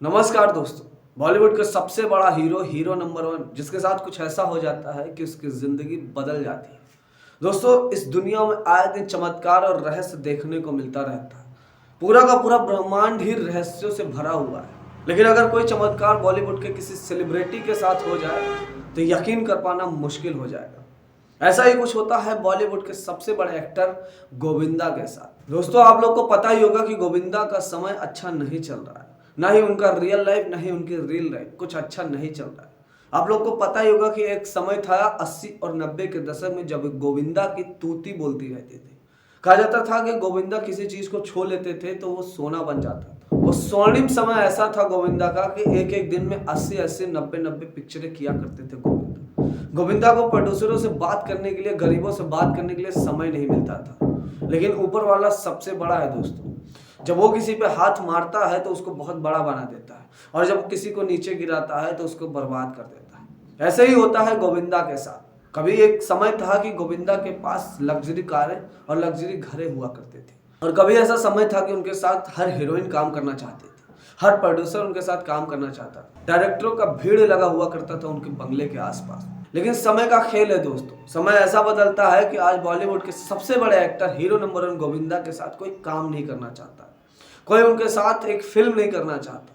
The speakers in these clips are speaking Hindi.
नमस्कार दोस्तों। बॉलीवुड का सबसे बड़ा हीरो नंबर वन जिसके साथ कुछ ऐसा हो जाता है कि उसकी जिंदगी बदल जाती है। दोस्तों, इस दुनिया में आए दिन चमत्कार और रहस्य देखने को मिलता रहता है। पूरा का पूरा ब्रह्मांड ही रहस्यों से भरा हुआ है। लेकिन अगर कोई चमत्कार बॉलीवुड के किसी सेलिब्रिटी के साथ हो जाए तो यकीन कर पाना मुश्किल हो जाएगा। ऐसा ही कुछ होता है बॉलीवुड के सबसे बड़े एक्टर गोविंदा के साथ। दोस्तों, आप लोग को पता ही होगा कि गोविंदा का समय अच्छा नहीं चल रहा है। ना ही उनका रियल लाइफ, ना ही उनकी रियल लाइफ कुछ अच्छा नहीं चल रहा है। आप लोग को पता ही होगा कि एक समय था 80 और 90 के दशक में जब गोविंदा की तूती बोलती रहती थी। कहा जाता था कि गोविंदा किसी चीज को छू लेते थे तो वो सोना बन जाता था। वो स्वर्णिम समय ऐसा था गोविंदा का कि एक एक दिन में 80-80, 90-90 पिक्चरें किया करते थे गोविंदा को प्रोड्यूसरों से बात करने के लिए, गरीबों से बात करने के लिए समय नहीं मिलता था। लेकिन ऊपर वाला सबसे बड़ा है दोस्तों। जब वो किसी पे हाथ मारता है तो उसको बहुत बड़ा बना देता है, और जब किसी को नीचे गिराता है तो उसको बर्बाद कर देता है। ऐसे ही होता है गोविंदा के साथ। कभी एक समय था कि गोविंदा के पास लग्जरी कारें और लग्जरी घरें हुआ करते थे, और कभी ऐसा समय था कि उनके साथ हर हीरोइन काम करना चाहती थी, हर प्रोड्यूसर उनके साथ काम करना चाहता था, डायरेक्टरों का भीड़ लगा हुआ करता था उनके बंगले के आसपास। लेकिन समय का खेल है दोस्तों। समय ऐसा बदलता है कि आज बॉलीवुड के सबसे बड़े actor hero number one Govinda के साथ कोई काम नहीं करना चाहता, कोई उनके साथ एक फिल्म नहीं करना चाहता,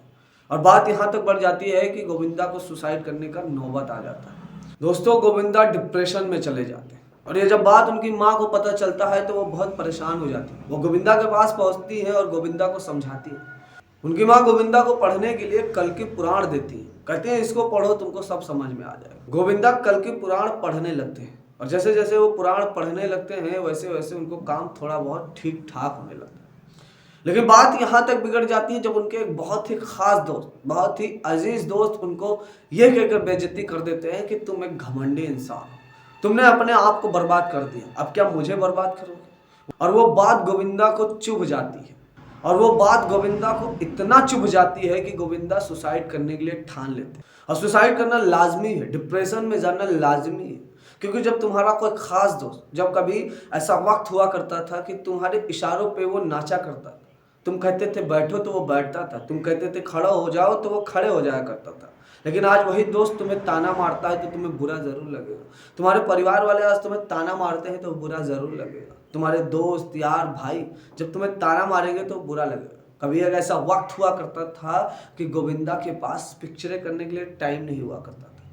और बात यहाँ तक बढ़ जाती है कि गोविंदा को सुसाइड करने का नौबत आ जाता है। दोस्तों, गोविंदा डिप्रेशन में चले जाते हैं, और ये जब बात उनकी माँ को पता चलता है तो वो बहुत परेशान हो जाती है। वो गोविंदा के पास पहुँचती है और गोविंदा को समझाती है। उनकी माँ गोविंदा को पढ़ने के लिए कल की पुराण देती है। कहते हैं इसको पढ़ो, तुमको सब समझ में आ जाएगा। गोविंदा कल की पुराण पढ़ने लगते हैं, और जैसे जैसे वो पुराण पढ़ने लगते हैं वैसे वैसे उनको काम थोड़ा बहुत ठीक ठाक होने लगता है। लेकिन बात यहाँ तक बिगड़ जाती है जब उनके एक बहुत ही खास दोस्त, बहुत ही अजीज दोस्त उनको ये कहकर बेइज्जती कर देते हैं कि तुम एक घमंडी इंसान हो, तुमने अपने आप को बर्बाद कर दिया, अब क्या मुझे बर्बाद करोगे। और वो बात गोविंदा को चुभ जाती है, और वो बात गोविंदा को इतना चुभ जाती है कि गोविंदा सुसाइड करने के लिए ठान लेते हैं। और सुसाइड करना लाजमी है, डिप्रेशन में जाना लाजमी है। क्योंकि जब तुम्हारा कोई खास दोस्त, जब कभी ऐसा वक्त हुआ करता था कि तुम्हारे इशारों पे वो नाचा करता था, तुम कहते थे बैठो तो वो बैठता था, तुम कहते थे खड़ा हो जाओ तो वो खड़े हो जाया करता था। लेकिन आज वही दोस्त तुम्हें ताना मारता है तो तुम्हें बुरा जरूर लगेगा। तुम्हारे परिवार वाले आज तुम्हें ताना मारते हैं तो बुरा जरूर लगेगा। तुम्हारे दोस्त, यार, भाई जब तुम्हें ताना मारेंगे तो बुरा लगेगा। कभी एक ऐसा वक्त हुआ करता था कि गोविंदा के पास पिक्चरें करने के लिए टाइम नहीं हुआ करता था।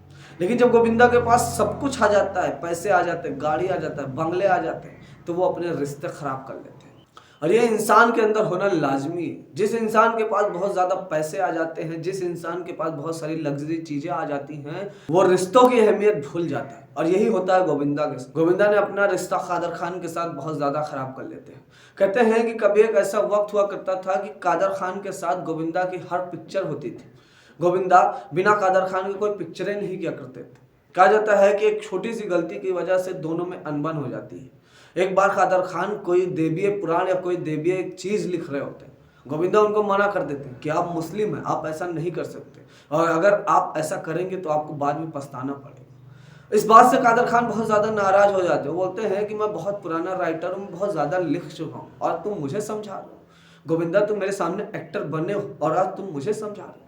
लेकिन जब गोविंदा के पास सब कुछ आ जाता है, पैसे आ जाते हैं, गाड़ी आ जाता है, बंगले आ जाते हैं, तो वो अपने रिश्ते खराब कर लेते हैं। और ये इंसान के अंदर होना लाजमी है। जिस इंसान के पास बहुत ज्यादा पैसे आ जाते हैं, जिस इंसान के पास बहुत सारी लग्जरी चीजें आ जाती हैं, वो रिश्तों की अहमियत भूल जाता है। और यही होता है गोविंदा के साथ। गोविंदा ने अपना रिश्ता कादर खान के साथ बहुत ज्यादा खराब कर लेते हैं। कहते हैं कि कभी एक ऐसा वक्त हुआ करता था कि कादर खान के साथ गोविंदा की हर पिक्चर होती थी। गोविंदा बिना कादर खान के कोई पिक्चरें नहीं किया करते थे। कहा जाता है कि एक छोटी सी गलती की वजह से दोनों में अनबन हो जाती है। एक बार कादर खान कोई देवीय पुराण या कोई देवीय एक चीज लिख रहे होते हैं। गोविंदा उनको मना कर देते हैं कि आप मुस्लिम हैं, आप ऐसा नहीं कर सकते, और अगर आप ऐसा करेंगे तो आपको बाद में पछताना पड़ेगा। इस बात से कादर खान बहुत ज्यादा नाराज हो जाते हैं। वो बोलते हैं कि मैं बहुत पुराना राइटर हूँ, बहुत ज्यादा लिख चुका हूँ, और तुम मुझे समझा रहे हो। गोविंदा, तुम मेरे सामने एक्टर बने हो और आज तुम मुझे समझा रहे हो।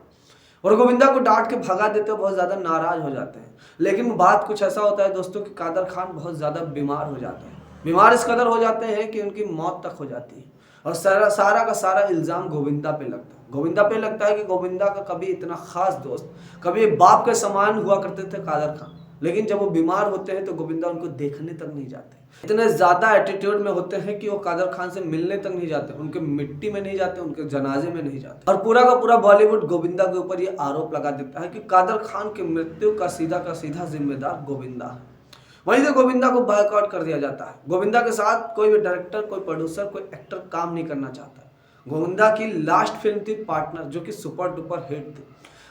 और गोविंदा को डांट के भगा देते हो, बहुत ज्यादा नाराज हो जाते हैं। लेकिन बात कुछ ऐसा होता है दोस्तों कि कादर खान बहुत ज्यादा बीमार हो जाते हैं। बीमार इस कदर हो जाते हैं कि उनकी मौत तक हो जाती है, और सारा का सारा इल्जाम गोविंदा पे लगता है। गोविंदा पे लगता है कि गोविंदा का कभी इतना खास दोस्त, कभी बाप के समान हुआ करते थे कादर खान, लेकिन जब वो बीमार होते हैं तो गोविंदा उनको देखने तक नहीं जाते। इतने ज्यादा एटीट्यूड में होते हैं कि वो कादर खान से मिलने तक नहीं जाते, उनके मिट्टी में नहीं जाते, उनके जनाजे में नहीं जाते। और पूरा का पूरा बॉलीवुड गोविंदा के ऊपर ये आरोप लगा देता है कि कादर खान की मृत्यु का सीधा जिम्मेदार गोविंदा है। वहीं से गोविंदा को बायकॉट कर दिया जाता है। गोविंदा के साथ कोई भी डायरेक्टर, कोई प्रोड्यूसर, कोई एक्टर काम नहीं करना चाहता। गोविंदा की लास्ट फिल्म थी पार्टनर, जो कि सुपर डुपर हिट थी।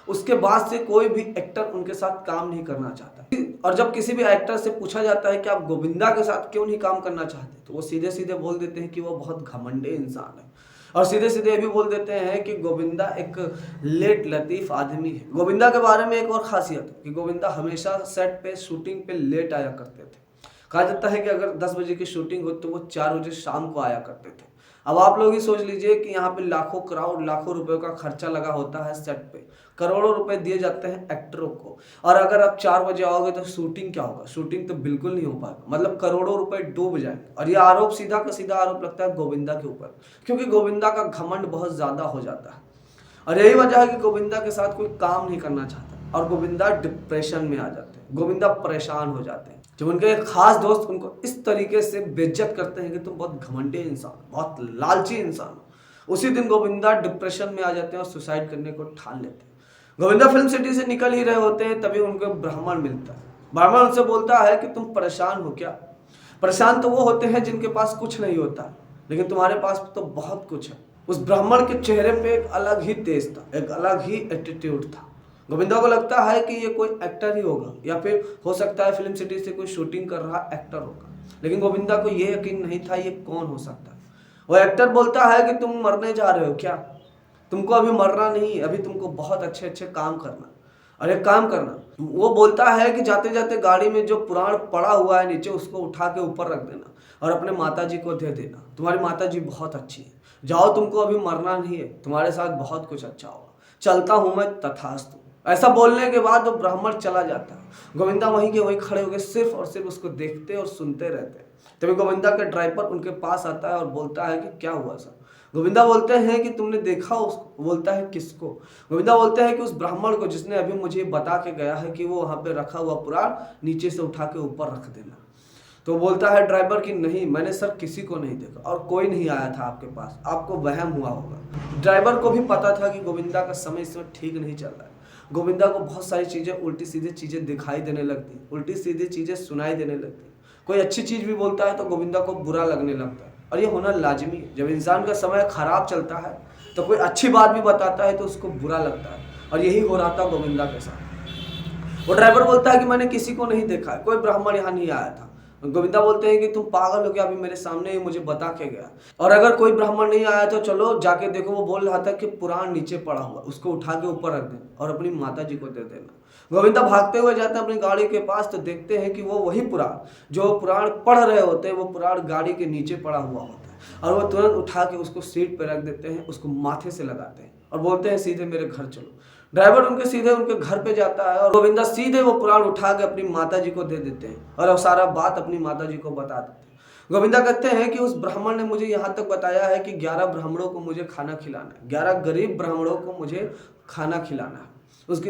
उसके बाद से कोई भी एक्टर उनके साथ काम नहीं करना चाहता। और जब किसी भी एक्टर से पूछा जाता है कि आप गोविंदा के साथ क्यों नहीं काम करना चाहते, तो वो सीधे सीधे बोल देते हैं कि वो बहुत घमंडे इंसान है। और सीधे सीधे ये भी बोल देते हैं कि गोविंदा एक लेट लतीफ आदमी है। गोविंदा के बारे में एक और खासियत है कि गोविंदा हमेशा सेट पे, शूटिंग पे लेट आया करते थे। कहा जाता है कि अगर 10 बजे की शूटिंग हो तो वो 4 बजे शाम को आया करते थे। अब आप लोग ही सोच लीजिए कि यहाँ पे लाखों क्राउड, लाखों रुपए का खर्चा लगा होता है सेट पे, करोड़ों रुपए दिए जाते हैं एक्टरों को, और अगर आप 4 बजे आओगे तो शूटिंग क्या होगा? शूटिंग तो बिल्कुल नहीं हो पाएगा, मतलब करोड़ों रुपए डूब जाएंगे। और ये आरोप सीधा का सीधा आरोप लगता है गोविंदा के ऊपर, क्योंकि गोविंदा का घमंड बहुत ज्यादा हो जाता है, और यही वजह है कि गोविंदा के साथ कोई काम नहीं करना चाहता और गोविंदा डिप्रेशन में आ जाते हैं, गोविंदा परेशान हो जाते हैं। जब उनके एक खास दोस्त उनको इस तरीके से बेइज्जत करते हैं कि तुम बहुत घमंडी इंसान, बहुत लालची इंसान, उसी दिन गोविंदा डिप्रेशन में आ जाते हैं और सुसाइड करने को ठान लेते हैं। गोविंदा फिल्म सिटी से निकल ही रहे होते हैं, तभी उनको ब्राह्मण मिलता है। ब्राह्मण उनसे बोलता है कि तुम परेशान हो क्या? परेशान तो वो होते हैं जिनके पास कुछ नहीं होता, लेकिन तुम्हारे पास तो बहुत कुछ है। उस ब्राह्मण के चेहरे पे एक अलग ही तेज था, एक अलग ही एटीट्यूड था। गोविंदा को लगता है कि ये कोई एक्टर ही होगा, या फिर हो सकता है फिल्म सिटी से कोई शूटिंग कर रहा एक्टर होगा, लेकिन गोविंदा को ये यकीन नहीं था ये कौन हो सकता है। वो एक्टर बोलता है कि तुम मरने जा रहे हो क्या? तुमको अभी मरना नहीं, अभी तुमको बहुत अच्छे अच्छे काम करना। और एक काम करना, वो बोलता है कि जाते जाते गाड़ी में जो पुराण पड़ा हुआ है नीचे, उसको उठा के ऊपर रख देना और अपने माता जी को दे देना। तुम्हारी माता जी बहुत अच्छी है, जाओ, तुमको अभी मरना नहीं है, तुम्हारे साथ बहुत कुछ अच्छा होगा, चलता हूं मैं, तथास्तु। ऐसा बोलने के बाद वो ब्राह्मण चला जाता है। गोविंदा वहीं के वहीं खड़े होकर सिर्फ और सिर्फ उसको देखते और सुनते रहते हैं। तभी गोविंदा का ड्राइवर उनके पास आता है और बोलता है कि क्या हुआ सर? गोविंदा बोलते हैं कि तुमने देखा उसको? बोलता है किसको? गोविंदा बोलते हैं कि उस ब्राह्मण को जिसने अभी मुझे बता के गया है कि वो वहां पे रखा हुआ पुराण नीचे से उठा के ऊपर रख देना। तो बोलता है ड्राइवर कि नहीं, मैंने सर किसी को नहीं देखा और कोई नहीं आया था आपके पास, आपको वहम हुआ होगा। ड्राइवर को भी पता था कि गोविंदा का समय इस समय ठीक नहीं चल रहा है। गोविंदा को बहुत सारी चीजें, उल्टी सीधी चीजें दिखाई देने लगती, उल्टी सीधी चीजें सुनाई देने लगती। कोई अच्छी चीज भी बोलता है तो गोविंदा को बुरा लगने लगता है, और ये होना लाजमी है। जब इंसान का समय खराब चलता है तो कोई अच्छी बात भी बताता है तो उसको बुरा लगता है, और यही हो रहा था गोविंदा के साथ। वो ड्राइवर बोलता है कि मैंने किसी को नहीं देखा, कोई ब्राह्मण यहाँ नहीं आया था। गोविंदा बोलते हैं कि तुम पागल हो गया, अभी मेरे सामने ही मुझे बता के गया, और अगर कोई ब्राह्मण नहीं आया तो चलो जाके देखो। वो बोल रहा था कि पुराण नीचे पड़ा हुआ, उसको उठा के ऊपर रख देना और अपनी माता जी को दे देना। गोविंदा भागते हुए जाते हैं अपनी गाड़ी के पास, तो देखते हैं कि वो वही पुराण, जो पुराण पढ़ रहे होते हैं, वो पुराण गाड़ी के नीचे पड़ा हुआ होता है, और वो तुरंत उठा के उसको सीट पर रख देते हैं, उसको माथे से लगाते हैं और बोलते हैं सीधे मेरे घर चलो। ड्राइवर उनके सीधे उनके घर पे जाता है और गोविंदा सीधे वो पुराण उठा के अपनी माता जी को दे देते हैं और वो सारा बात अपनी माता जी को बता देते हैं। गोविंदा कहते हैं कि उस ब्राह्मण ने मुझे यहाँ तक बताया है कि 11 ब्राह्मणों को मुझे खाना खिलाना है, 11 गरीब ब्राह्मणों को मुझे खाना खिलाना है। उसकी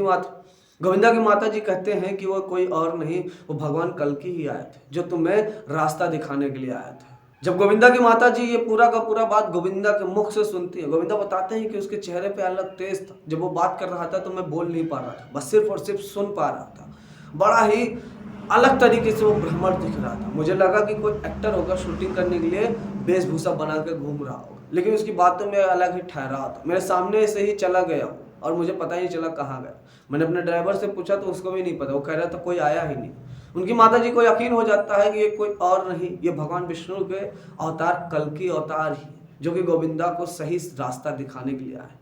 गोविंदा की माता जी कहते हैं कि वो कोई और नहीं, वो भगवान कल्कि ही आए थे, जो तुम्हें रास्ता दिखाने के लिए आए थे। जब गोविंदा की माता जी ये पूरा का पूरा बात गोविंदा के मुख से सुनती है, गोविंदा बताते हैं कि उसके चेहरे पे अलग तेज था। जब वो बात कर रहा था तो मैं बोल नहीं पा रहा था, बस सिर्फ और सिर्फ सुन पा रहा था। बड़ा ही अलग तरीके से वो ब्राह्मण दिख रहा था। मुझे लगा कि कोई एक्टर होगा, शूटिंग करने के लिए वेशभूषा बना के घूम रहा होगा, लेकिन उसकी बातों में अलग ही ठहराव था। मेरे सामने से ही चला गया और मुझे पता ही नहीं चला कहाँ गया। मैंने अपने ड्राइवर से पूछा तो उसको भी नहीं पता, वो कह रहा था कोई आया ही नहीं। उनकी माता जी को यकीन हो जाता है कि ये कोई और नहीं, ये भगवान विष्णु के अवतार कल्कि अवतार ही, जो कि गोविंदा को सही रास्ता दिखाने के लिए आए।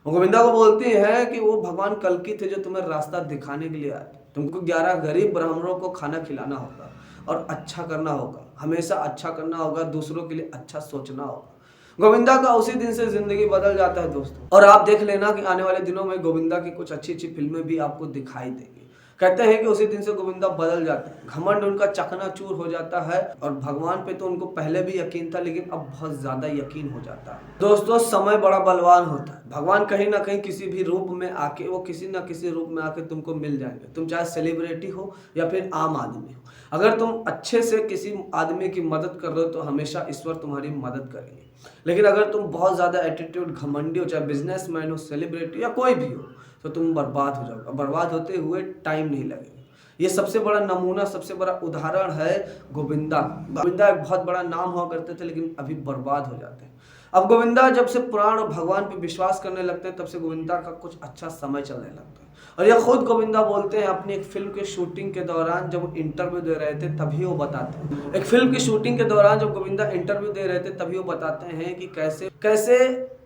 वो गोविंदा को बोलती है कि वो भगवान कल्कि थे जो तुम्हें रास्ता दिखाने के लिए आए। तुमको 11 गरीब ब्राह्मणों को खाना खिलाना होगा और अच्छा करना होगा, हमेशा अच्छा करना होगा, दूसरों के लिए अच्छा सोचना होगा। गोविंदा का उसी दिन से जिंदगी बदल जाता है दोस्तों, और आप देख लेना कि आने वाले दिनों में गोविंदा की कुछ अच्छी अच्छी फिल्में भी आपको दिखाई देंगी। कहते हैं कि उसी दिन से गोविंदा बदल जाते हैं, घमंड उनका चकनाचूर हो जाता है, और भगवान पे तो उनको पहले भी यकीन था, लेकिन अब बहुत ज्यादा यकीन हो जाता है। दोस्तों, समय बड़ा बलवान होता है। भगवान कहीं ना कहीं किसी भी रूप में आके, वो किसी ना किसी रूप में आके तुमको मिल जाएंगे। तुम चाहे सेलिब्रिटी हो या फिर आम आदमी हो, अगर तुम अच्छे से किसी आदमी की मदद कर रहे हो तो हमेशा ईश्वर तुम्हारी मदद करेंगे। लेकिन अगर तुम बहुत ज्यादा एटीट्यूड, घमंडी हो, चाहे बिजनेसमैन हो, सेलिब्रिटी या कोई भी हो, तो तुम बर्बाद हो जाओगे। बर्बाद होते हुए टाइम नहीं लगेगा। ये सबसे बड़ा नमूना, सबसे बड़ा उदाहरण है गोविंदा। गोविंदा एक बहुत बड़ा नाम हुआ करते थे, लेकिन अभी बर्बाद हो जाते हैं। अब गोविंदा जब से पुराण और भगवान पे विश्वास करने लगते हैं, तब से गोविंदा का कुछ अच्छा समय चलने लगता है। और यह खुद गोविंदा बोलते हैं अपनी एक फिल्म के शूटिंग के दौरान, जब वो इंटरव्यू दे रहे थे तभी वो बताते हैं, एक फिल्म की शूटिंग के दौरान जब गोविंदा इंटरव्यू दे रहे थे तभी वो बताते हैं कि कैसे कैसे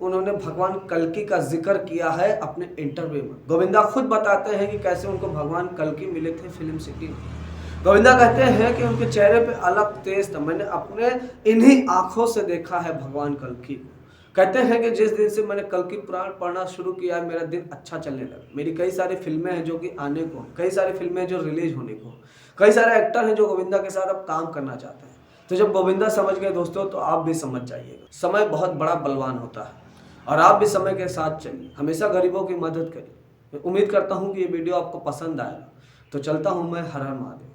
उन्होंने भगवान कल्कि का जिक्र किया है अपने इंटरव्यू में। गोविंदा खुद बताते हैं कि कैसे उनको भगवान कल्कि मिले थे फिल्म सिटी में। गोविंदा कहते हैं कि उनके चेहरे पे अलग तेज था, मैंने अपने इन्हीं आंखों से देखा है भगवान कल्कि को। कहते हैं कि जिस दिन से मैंने कल्कि पुराण पढ़ना शुरू किया है, मेरा दिन अच्छा चलने लगा। मेरी कई सारी फिल्में हैं जो कि आने को, कई सारी फिल्में जो रिलीज होने को, कई सारे एक्टर हैं जो गोविंदा के साथ अब काम करना चाहते हैं। तो जब गोविंदा समझ गए दोस्तों, तो आप भी समझ जाइएगा। समय बहुत बड़ा बलवान होता है और आप भी समय के साथ चलिए, हमेशा गरीबों की मदद करिए। मैं उम्मीद करता हूँ कि ये वीडियो आपको पसंद आएगा। तो चलता हूँ मैं, हर हर महादेव।